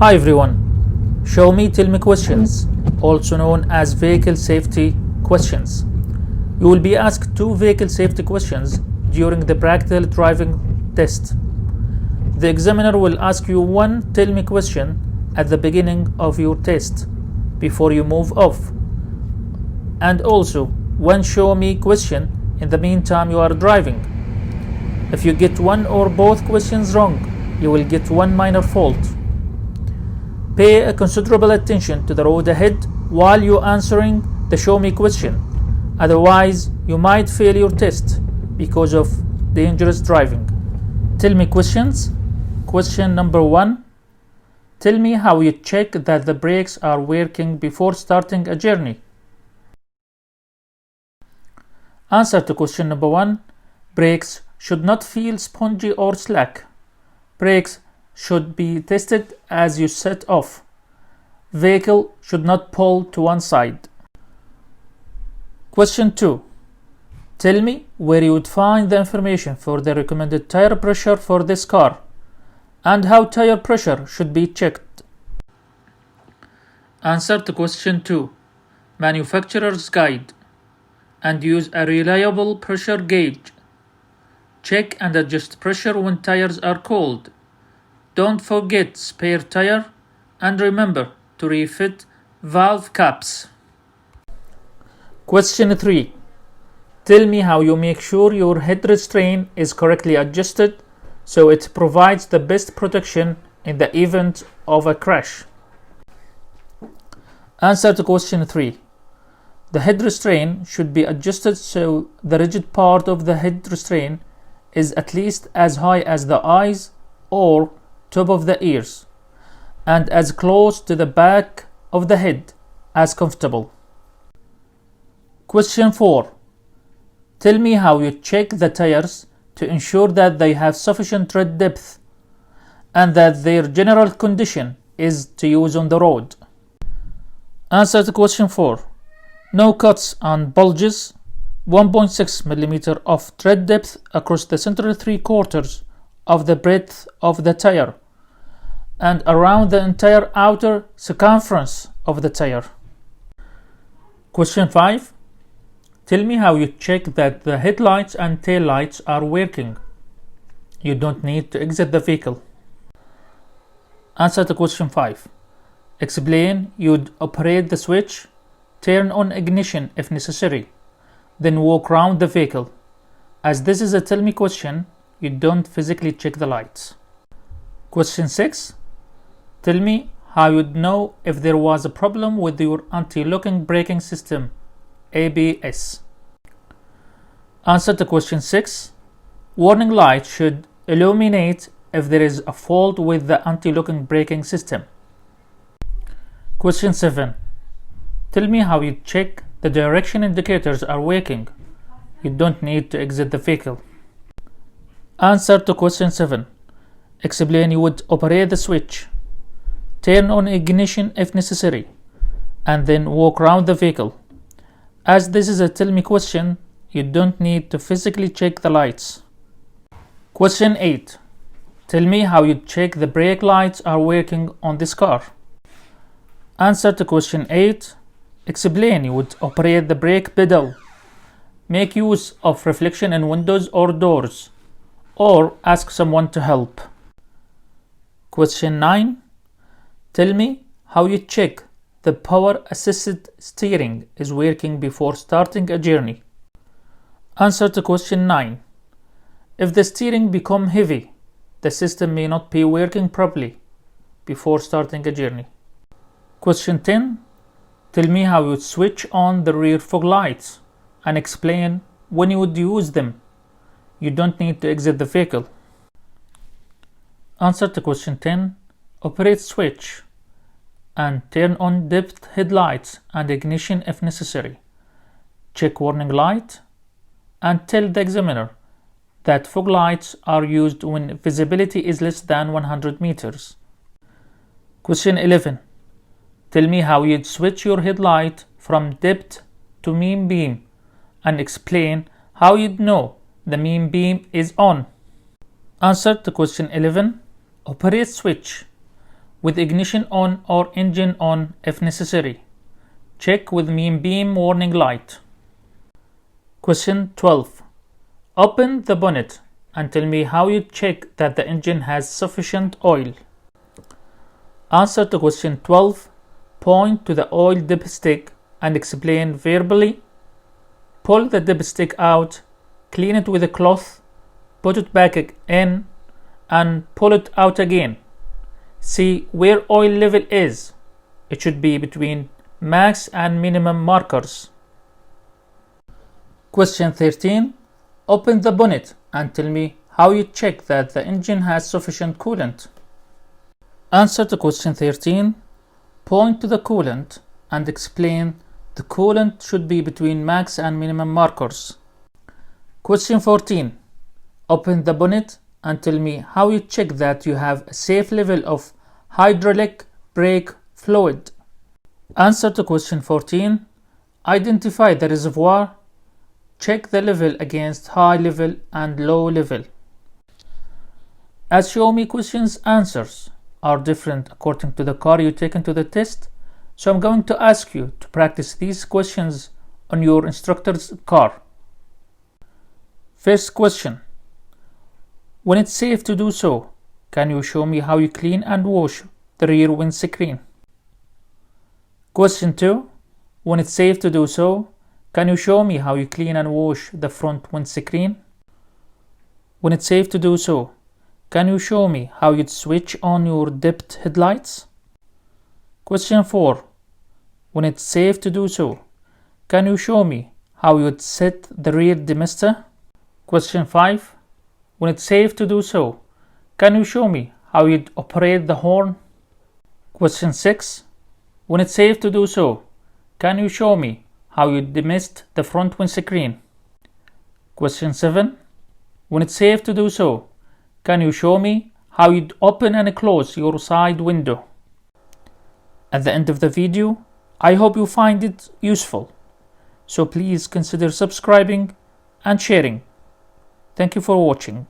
Hi everyone, show me tell me questions, also known as vehicle safety questions. You will be asked two vehicle safety questions during the practical driving test. The examiner will ask you one tell me question at the beginning of your test before you move off, and also one show me question in the meantime you are driving. If you get one or both questions wrong, you will get one minor fault. Pay a considerable attention to the road ahead while you're answering the show me question. Otherwise, you might fail your test because of dangerous driving. Tell me questions. Question number 1. Tell me how you check that the brakes are working before starting a journey. Answer to question number 1. Brakes should not feel spongy or slack. Brakes should be tested as you set off. Vehicle should not pull to one side. Question 2. Tell me where you would find the information for the recommended tire pressure for this car and how tire pressure should be checked. Answer to question 2. Manufacturer's guide, and use a reliable pressure gauge. Check and adjust pressure when tires are cold. Don't forget spare tire, and remember to refit valve caps. Question 3. Tell me how you make sure your head restraint is correctly adjusted so it provides the best protection in the event of a crash. Answer to question 3. The head restraint should be adjusted so the rigid part of the head restraint is at least as high as the eyes or top of the ears, and as close to the back of the head as comfortable. Question 4. Tell me how you check the tires to ensure that they have sufficient tread depth and that their general condition is to use on the road. Answer to question 4. No cuts and bulges, 1.6 mm of tread depth across the central 3/4 of the breadth of the tire and around the entire outer circumference of the tire. Question 5. Tell me how you check that the headlights and tail lights are working. You don't need to exit the vehicle. Answer to question 5. Explain you'd operate the switch, turn on ignition if necessary, then walk around the vehicle. As this is a tell me question, you don't physically check the lights. Question 6. Tell me how you'd know if there was a problem with your anti-locking braking system, ABS. Answer to question 6. Warning light should illuminate if there is a fault with the anti-locking braking system. Question 7. Tell me how you check the direction indicators are working. You don't need to exit the vehicle. Answer to question 7. Explain you would operate the switch, turn on ignition if necessary, and then walk around the vehicle. As this is a tell me question, you don't need to physically check the lights. Question 8. Tell me how you check the brake lights are working on this car. Answer to question 8. Explain you would operate the brake pedal, make use of reflection in windows or doors, or ask someone to help. Question 9. Tell me how you check the power assisted steering is working before starting a journey. Answer to question 9. If the steering becomes heavy, the system may not be working properly before starting a journey. Question 10. Tell me how you would switch on the rear fog lights and explain when you would use them. You don't need to exit the vehicle. Answer to question 10. Operate switch and turn on depth headlights and ignition if necessary. Check warning light and tell the examiner that fog lights are used when visibility is less than 100 meters. Question 11. Tell me how you'd switch your headlight from depth to mean beam and explain how you'd know the mean beam is on. Answer to question 11. Operate switch with ignition on or engine on if necessary. Check with mean beam warning light. Question 12. Open the bonnet and tell me how you check that the engine has sufficient oil. Answer to question 12. Point to the oil dipstick and explain verbally. Pull the dipstick out, clean it with a cloth, put it back in, and pull it out again. See where oil level is. It should be between max and minimum markers. Question 13. Open the bonnet and tell me how you check that the engine has sufficient coolant. Answer to question 13. Point to the coolant and explain the coolant should be between max and minimum markers. Question 14. Open the bonnet and tell me how you check that you have a safe level of hydraulic brake fluid. Answer to question 14. Identify the reservoir. Check the level against high level and low level. As show me questions answers are different according to the car you taken to the test, so I'm going to ask you to practice these questions on your instructor's car. First question. When it's safe to do so, can you show me how you clean and wash the rear windscreen? Question 2. When it's safe to do so, can you show me how you clean and wash the front windscreen? When it's safe to do so, can you show me how you'd switch on your dipped headlights? Question 4. When it's safe to do so, can you show me how you'd set the rear demister? Question 5. When it's safe to do so, can you show me how you'd operate the horn? Question 6. When it's safe to do so, can you show me how you'd demist the front windscreen? Question 7. When it's safe to do so, can you show me how you'd open and close your side window? At the end of the video, I hope you find it useful. So please consider subscribing and sharing. Thank you for watching.